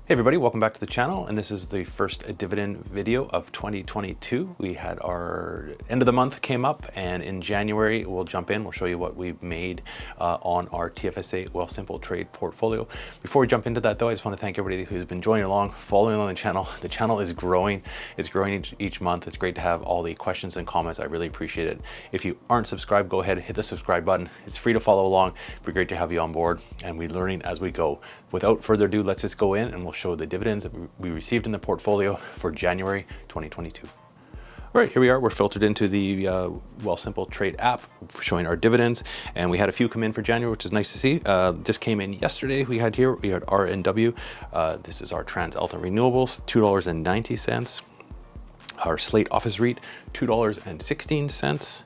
Hey everybody, welcome back to the channel, and this is the first dividend video of 2022. We had our end of the month came up, and in January we'll jump in, we'll show you what we've made on our TFSA Wealthsimple Trade Portfolio. Before we jump into that though, I just want to thank everybody who's been joining along, following on the channel. The channel is growing, it's growing each month. It's great to have all the questions and comments. I really appreciate it. If you aren't subscribed, go ahead, hit the subscribe button. It's free to follow along. It'd be great to have you on board, and we're learning as we go. Without further ado, let's just go in and we'll show the dividends that we received in the portfolio for January 2022. All right, here we are. We're filtered into the Wealthsimple Trade app, showing our dividends, and we had a few come in for January, which is nice to see. Just came in yesterday. We had RNW. This is our TransAlta Renewables, $2.90. Our Slate Office REIT, $2.16.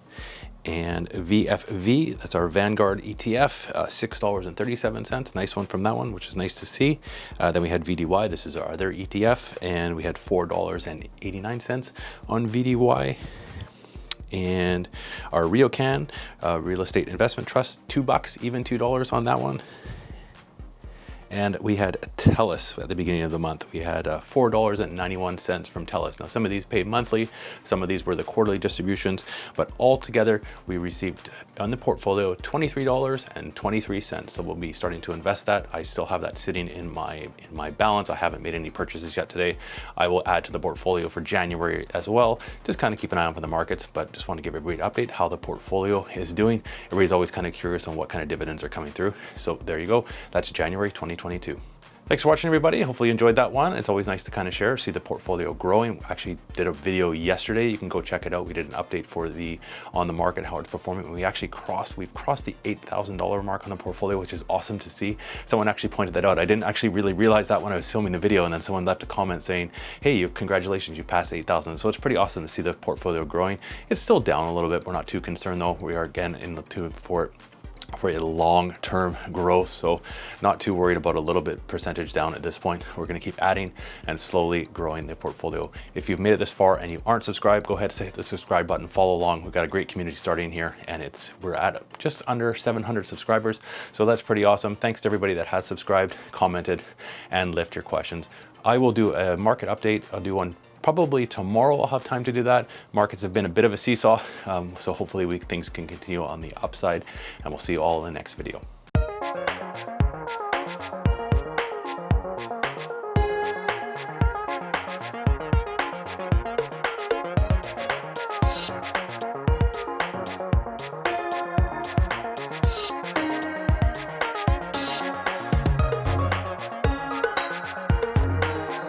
And VFV, that's our Vanguard ETF, $6.37. Nice one from that one, which is nice to see. Then we had VDY, this is our other ETF, and we had $4.89 on VDY. And our RioCan, Real Estate Investment Trust, $2, even $2 on that one. And we had Telus at the beginning of the month. We had $4.91 from Telus. Now, some of these paid monthly, some of these were the quarterly distributions, but altogether we received on the portfolio $23.23. So we'll be starting to invest that. I still have that sitting in my balance. I haven't made any purchases yet today. I will add to the portfolio for January as well. Just kind of keep an eye on for the markets, but just want to give everybody an update how the portfolio is doing. Everybody's always kind of curious on what kind of dividends are coming through. So there you go. That's January 2022. Thanks for watching, everybody. Hopefully you enjoyed that one. It's always nice to kind of share, see the portfolio growing. Actually did a video yesterday. You can go check it out. We did an update for the on the market, how it's performing. We've crossed the $8,000 mark on the portfolio, which is awesome to see. Someone actually pointed that out. I didn't actually really realize that when I was filming the video, and then someone left a comment saying, hey, congratulations, you passed 8,000. So it's pretty awesome to see the portfolio growing. It's still down a little bit. We're not too concerned though. We are again in the tune for a long-term growth, so not too worried about a little bit percentage down at this point. We're going to keep adding and slowly growing the portfolio. If you've made it this far and you aren't subscribed, go ahead and hit the subscribe button, follow along. We've got a great community starting here, and we're at just under 700 subscribers, so that's pretty awesome. Thanks to everybody that has subscribed, commented, and left your questions. I will do a market update. I'll do one probably tomorrow. I'll have time to do that. Markets have been a bit of a seesaw, so hopefully things can continue on the upside, and we'll see you all in the next video.